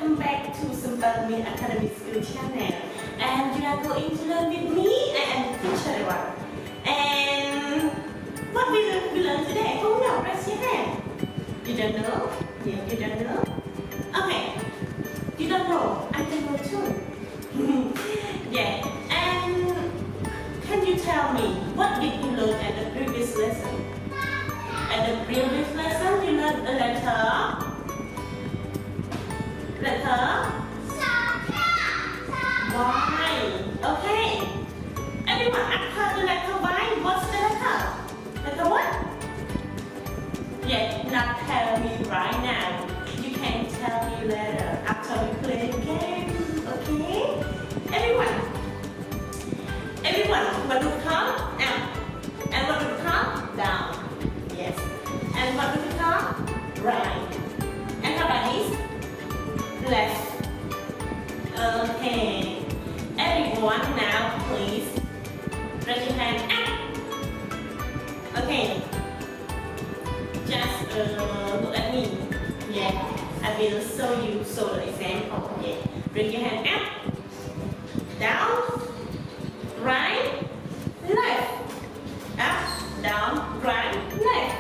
welcome back to Simple Me Academy School channel. And you are going to learn with me. I am teacher Rath. And what we learn today? Who knows? Raise your hand. You don't know? Yeah, you don't know? Okay. You don't know? I can know too. Yeah. And can you tell me what did you learn at the previous lesson? At the previous lesson, you learned the letter. Y. Okay. Everyone, after the letter Y, what's the letter? Letter what? Yeah, not tell me right now. You can tell me later after we play the game. Okay? Everyone, what do we call? Up. And what do we call? Down. Yes. And what do we call? Right. And how about this? Left. Okay. Everyone now, please raise your hand up. Okay. Just look at me. Yeah. I will show the example. Yeah. Raise your hand up. Down. Right. Left. Up. Down. Right. Left.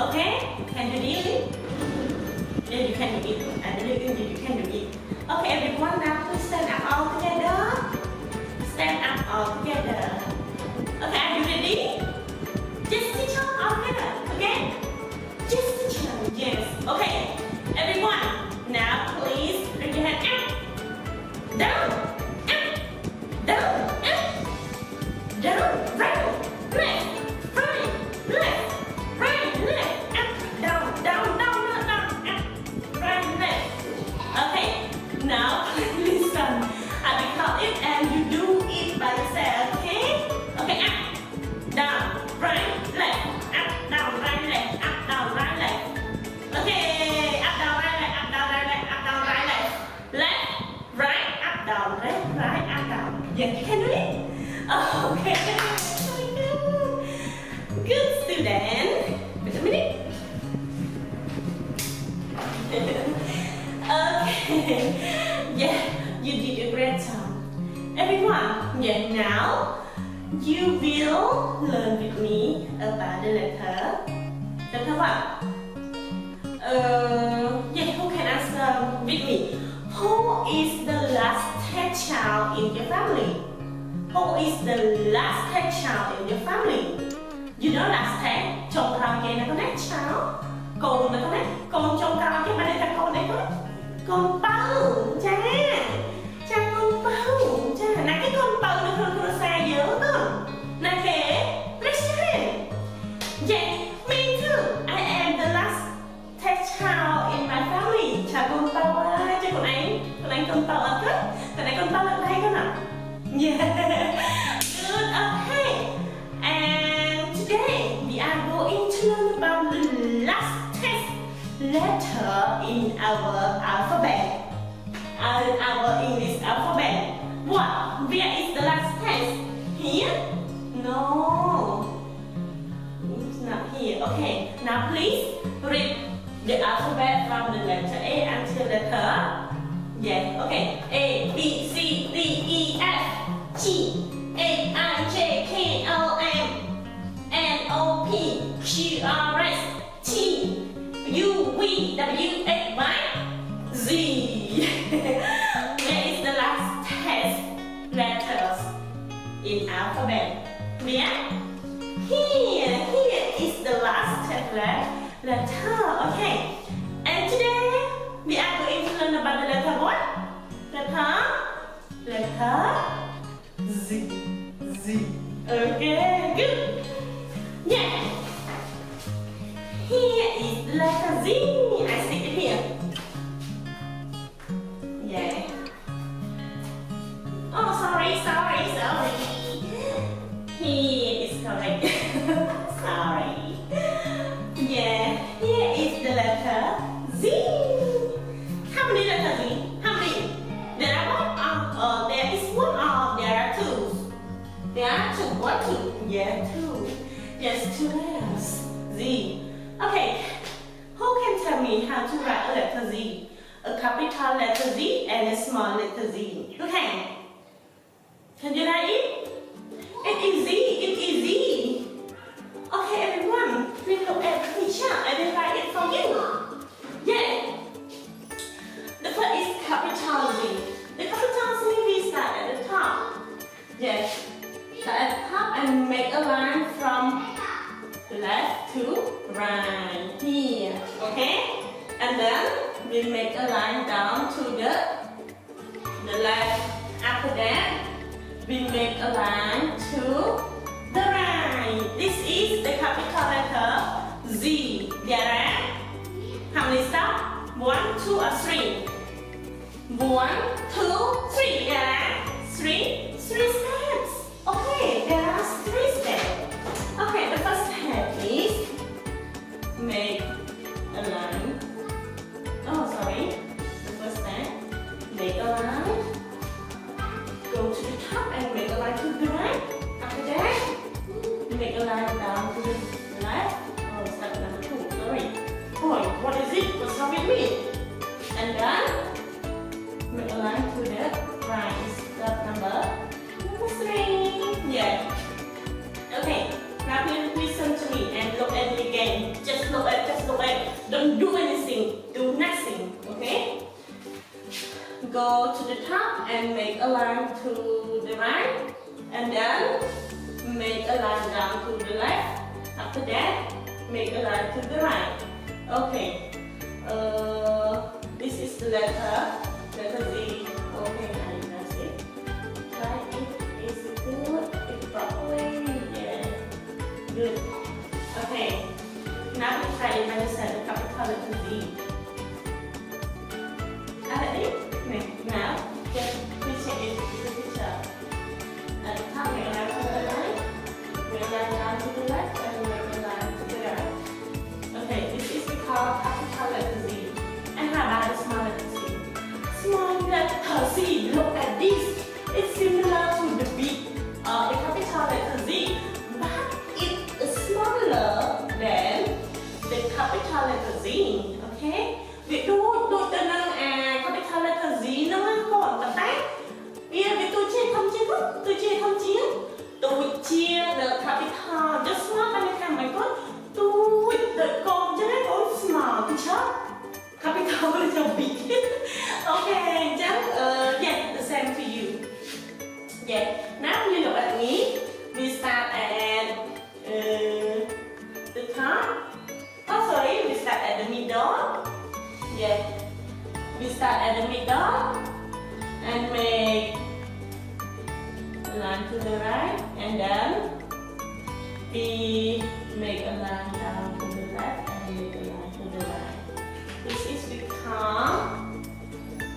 Okay. Can you do it? Yeah, you can do it. I believe you can do it. Okay, everyone, now please stand up all together. Stand up all together. Okay, are you ready? Just teacher all together. Okay? Just teacher. Yes. Okay. Everyone, now please raise your hand up. Down. Up. Down. Up. Down. Right. Left. Right. Left. Right. Left. Up. Down. Down. Down. Down. Up. Right. Left. Okay. Now, listen. I will count it and you do it by yourself, okay? Okay, up, down, right, left, up, down, right, left, up, down, right, left. Okay, up, down, right, left, up, down, right, left, up, down, right, left. Left, right, up, down, left, right, up, down. Yes, you can do it? Okay, good student. Wait a minute. Okay, yeah, you did a great job. Everyone, yeah, now you will learn with me about the letter. Letter what? Yeah, who can answer with me? Who is the last child in your family? Who is the last child in your family? You know last trông cao kia là con nét cháu. Con là con nét, con trông cao chứ mà đây là con này con bầu cha con bầu cha nè cái con bầu nó xa dữ không nè kể raise your hand. Yeah, me too. I am the last child in my family. Chào con bầu ơi, chứ con anh con bầu ở kết, còn này con bầu ở đây con ạ. Yeah, good. Okay, and today we are going to learn about the last letter in our alphabet, our English alphabet. What? Where is the last test? Here? No, it's not here. Okay, now please read the alphabet from the letter A until letter. Yeah. Okay. A, B, C, D, E, F, G, H, I, J, K, L, M, N, O, P, Q, R, S, T, U, V, W, X, Y, Z. Where is the last test letters in alphabet? Where? Here is the last test letter. Okay. And today we are going to learn about the letter what? Letter Z. Z. Okay, good. Yeah. Here is the letter Z. I stick it here. Yeah. Oh, sorry. Here is correct. Sorry. Yeah. Here is the letter Z. How many letters Z? How many? There are one. There is one or there are two. There are two. What two? Yeah, two. Yes, two letters. Z. Okay. Who can tell me how to write a letter Z? A capital letter Z and a small letter Z. Okay. Can you write it? It is Z. It is Z. Okay, everyone. Please look at the picture. I will write it for you. Yeah. The first is capital Z. The capital Z, we start at the top. Yes. Start at the top and make a line from left to right here. Okay? And then we make a line down to the left. After that, we make a line to the right. This is the capital letter Z. Yeah, right? How many steps? 1, 2, or 3? 1, 2, 3. Yeah, 3 steps. Okay, there are 3 steps. Okay, the first step is make a line. Oh, sorry. The first step, make a line. Go to the top and make a line to the right. After that, make a line down to the left. Oh, step number 2. Sorry. Boy, what is it? What's wrong with me? And then make a line to the right. Step number 3. Yeah. Okay. Now please listen to me and look at me again. Just look at. Don't do anything. Do nothing. Okay. Go to the top and make a line to the right, and then make a line down to the left. After that, make a line to the right. Okay. This is the letter Z. Okay, I press it. Try it. Is it good? It's properly. Yeah. Good. Okay. Now we try it by the capital letter Z. Ready? Now, just please check it in the picture. At the top, make a line to the right, make a line down to the left, and make a line to the right. Okay, this is called capital letter Z. And how about the small letter Z? Small letter Z, look at this. It's similar to the big, the capital letter Z, but it's smaller than the capital letter Z. Okay? Việc đôi từ nâng capital letter Z nó còn tập tác. Bây giờ tôi chia thông chia gốc, tôi chia the capital, the small capital my God. Tôi the con cho nên có small thì chắc capital letter big. Okay, just yeah, the same to you. Yeah, now you look at me. We start at the top. Oh, sorry, we start at the middle. Yeah, we start at the middle and make a line to the right, and then we make a line down to the left and make a line to the right. This is become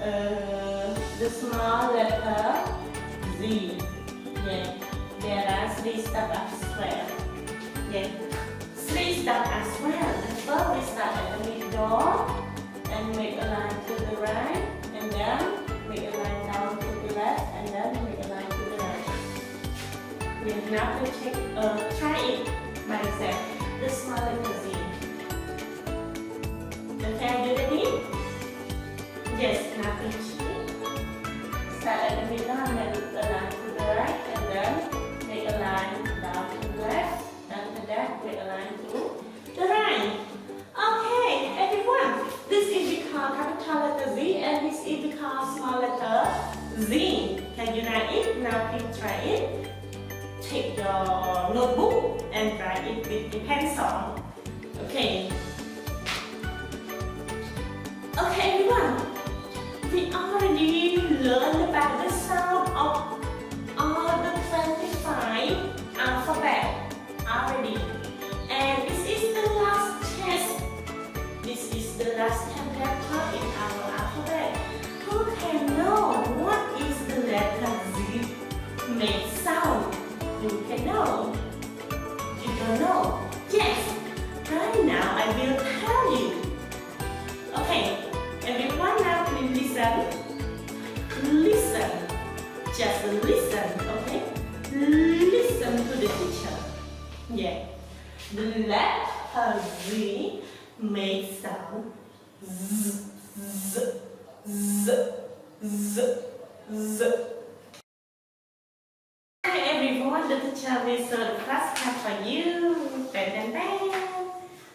the small letter Z. Yeah, there are 3 steps as well. Yeah, 3 steps as well. First, we start at the middle and make a line to the right, and then make a line down to the left, and then make a line to the right. We now try it by yourself. The small letter Z. Okay, are you ready? Yes, now finish it. Start at the middle and make a line to the right, and then make a line down to the left. After that, make a line to the right. Okay, everyone. This is because capital letter Z and this is because small letter Z. Can you write it? Now please try it. Take your notebook and write it with your pencil. Okay. Okay, everyone. We already learned about the sound of all the 25 alphabet already. And this is the last test. This is the last letter in our alphabet. Who can know what is the letter Z make sound? Who can know? You don't know? Yes. Right now I will tell you. Okay. Everyone now please listen. Listen. Just listen. Okay. Listen to the teacher. Yeah. The letter Z makes sound Z, Z. Z, z, z. Hi everyone, the teacher will serve the class card for you. Dun, dun, dun.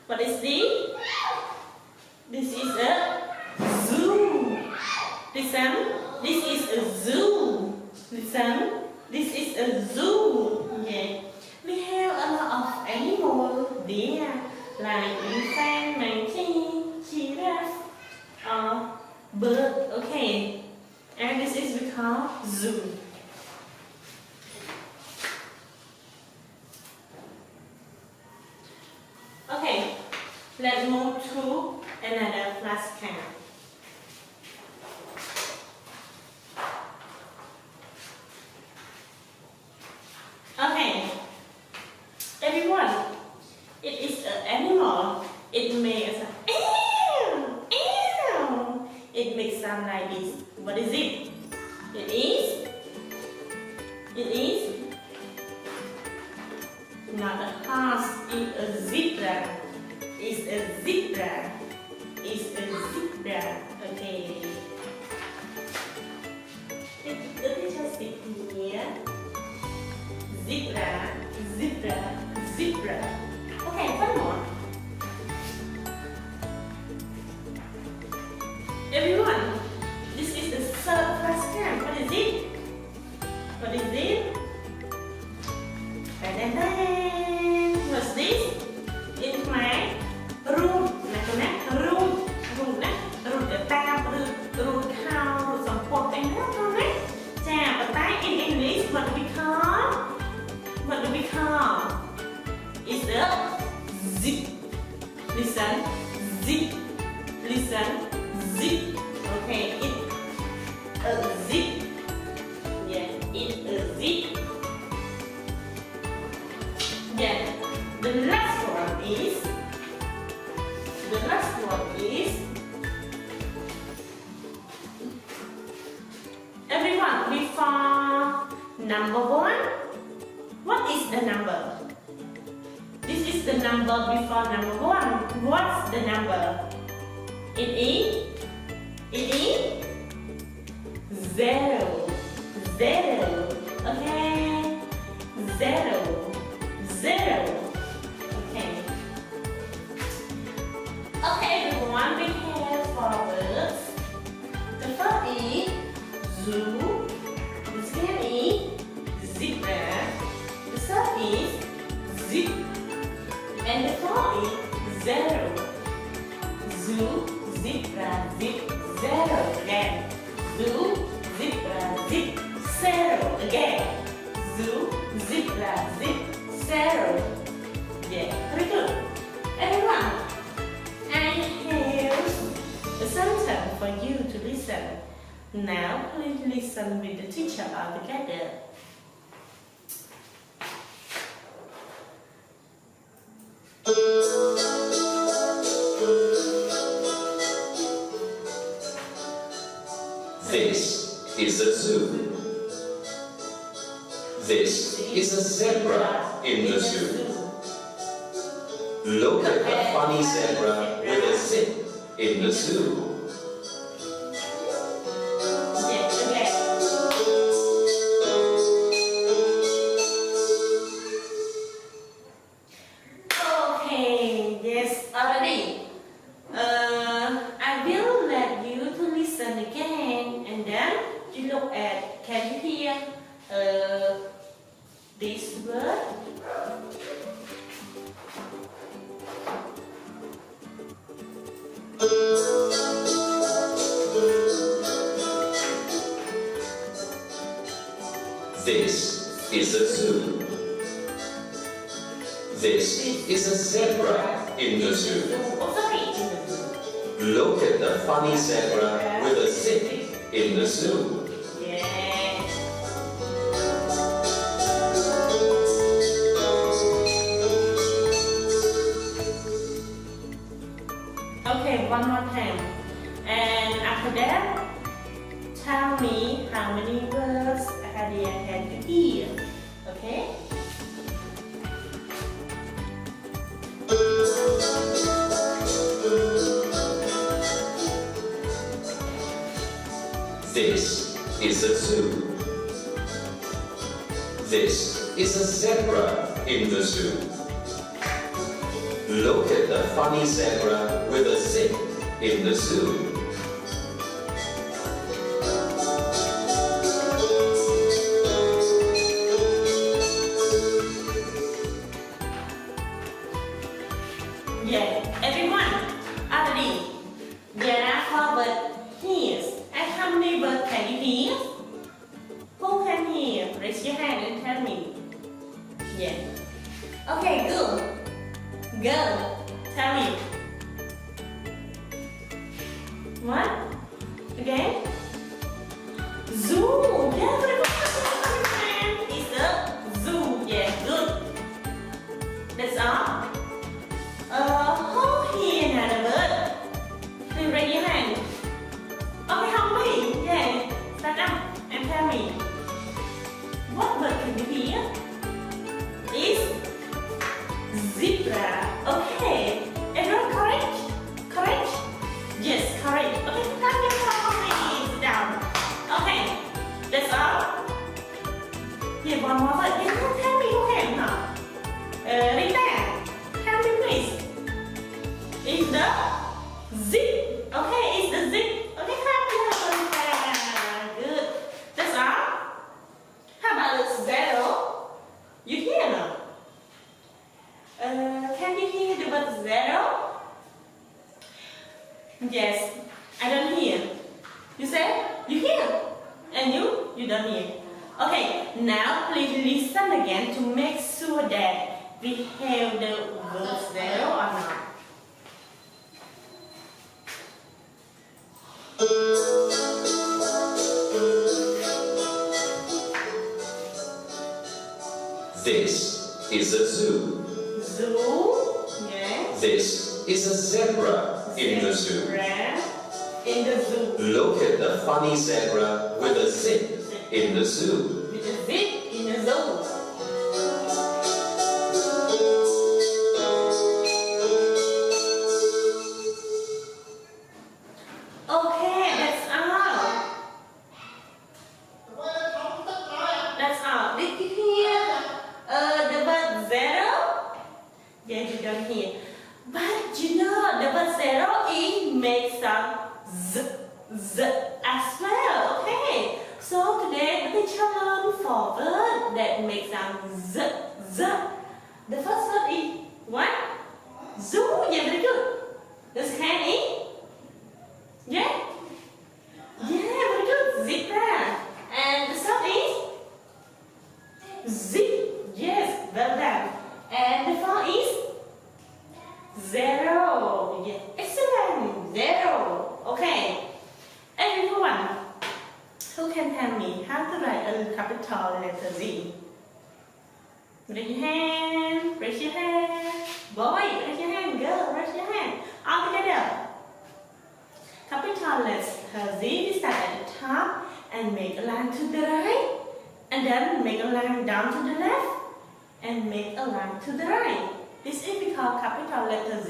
What is this? This is a zoo. Listen, this is a zoo. Listen, this is a zoo. Okay. We have a lot of animals there, like elephant, monkey, giraffe, or bird. Okay, and this is we call zoo. Okay, let's move to another flashcard. Okay, everyone, it is an animal. It makes a ew, ew. It makes sound like this. What is it? It is not a horse. It's a zebra. It's a zebra. It's a zebra. Okay. The teacher sit here. Zebra, zebra, zebra. Okay, one more. Everyone, this is the third flashcard. What is it? What is it? What's this? It's my room. Room. Room តាមរូបខោសំពត់អីណាបងណាចាប៉ុន្តែ in English what do we call is a zip. Listen, zip. Listen, zip. Okay, it's a zip. Yeah, it's a zip. Yeah, the last one is everyone, before number 1, what is the number? This is the number before number 1. What's the number? It is 0. Okay, 0. Okay, everyone, we have 4 words. The first is zoo. The second is zebra. The third is zip. And the fourth is 0. Zoo, zebra, zip, 0 again. Zoo, zebra, zip, 0 again. Zoo, zebra, zip, 0. Yeah, very good. Everyone, I have a sentence for you to listen. Now, please listen with the teacher all together. This is a zoo. This is a zebra in the zoo. Look at the funny zebra with a zip in the zoo. I will let you to listen again, and then you look at. Can you hear this word? This is a zoo. This is a zebra in the zoo. Look at the funny zebra with a zip in the zoo. Yes. Okay, one more time. And after that, tell me how many words Adia can hear. Okay? This is a zoo. This is a zebra in the zoo. Look at the funny zebra with a zip in the zoo. Yeah, everyone, already. There are 4 birds here. And how many birds can you hear? Who can hear? Raise your hand and tell me. Yeah. Okay, good. Girl, tell me. What? Again? Zoo. Yeah, very good. It's a zoo. Yeah, good. That's all. Who here another bird? Please raise your hand. Okay, help me. Yeah, stand up and tell me. What bird can you hear? It's zebra. Okay. Everyone correct? Correct? Yes, correct. Okay, stand your hands down. Okay, that's all. Here, one more word. Yeah, tell me who can, huh? Rita, tell me please. It's the zip. Okay, it's the zip. Okay, clap your hands. Good. That's all. How about the zero? You hear now? Can you hear the word zero? Yes, I don't hear. You say you hear, and you don't hear. Okay, now please listen again to make sure that we have the word zero or not. This is a zoo. Zoo. Yes. This is a zebra in the zoo. Zebra in the zoo. Look at the funny zebra with a zip in the zoo. With a zip in the zoo. Okay, that's all. That's all. Did you hear the word zero? Yeah, you don't hear. But you know the word zero it makes sound z as well. Okay. So today the teacher learn 4 words that make sound z. The first word is what? Zoo. Yeah, very good. The second is yeah. Yeah, very good. Zebra. And the third is zip. Yes, well done. And the fourth is zero. Yeah, excellent. Zero. Okay. Everyone, who can tell me how to write a capital letter Z? Raise your hand. Raise your hand. Boy, raise your hand. Girl, raise your hand. All together. Capital letter Z, we start at the top and make a line to the right, and then make a line down to the left, and make a line to the right. This is we call capital letter Z.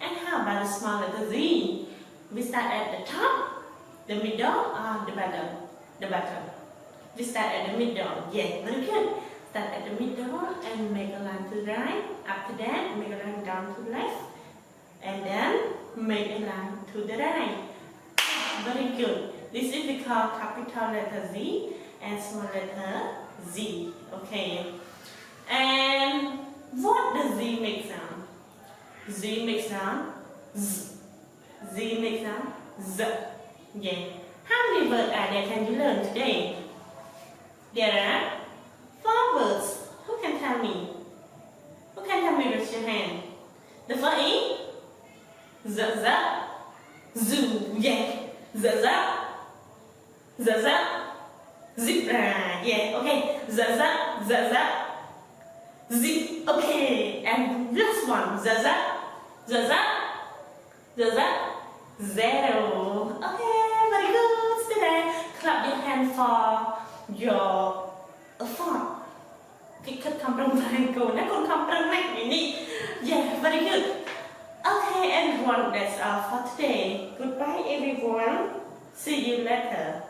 And how about the small letter Z? We start at the top, the middle, or the bottom? The bottom. We start at the middle. Yeah, very good. Start at the middle and make a line to the right. After that, make a line down to the left, and then make a line to the right. Very good. This is we call capital letter Z and small letter Z. Okay. And what does Z make sound? Z makes sound Z. Z makes sound Z. Yeah. How many words are there can you learn today? There are 4 words. Who can tell me? Who can tell me? Raise your hand. The first is Z, zoo. Yeah. Z, zebra. Yeah. Okay. Z, zip. Okay. And last one. Z, zero. Okay. Very good. Today, clap your hand for your effort. Cái cách không trong tay cô nó còn không trong này nè. Yeah, very good. Okay, everyone, that's all for today. Goodbye, everyone. See you later.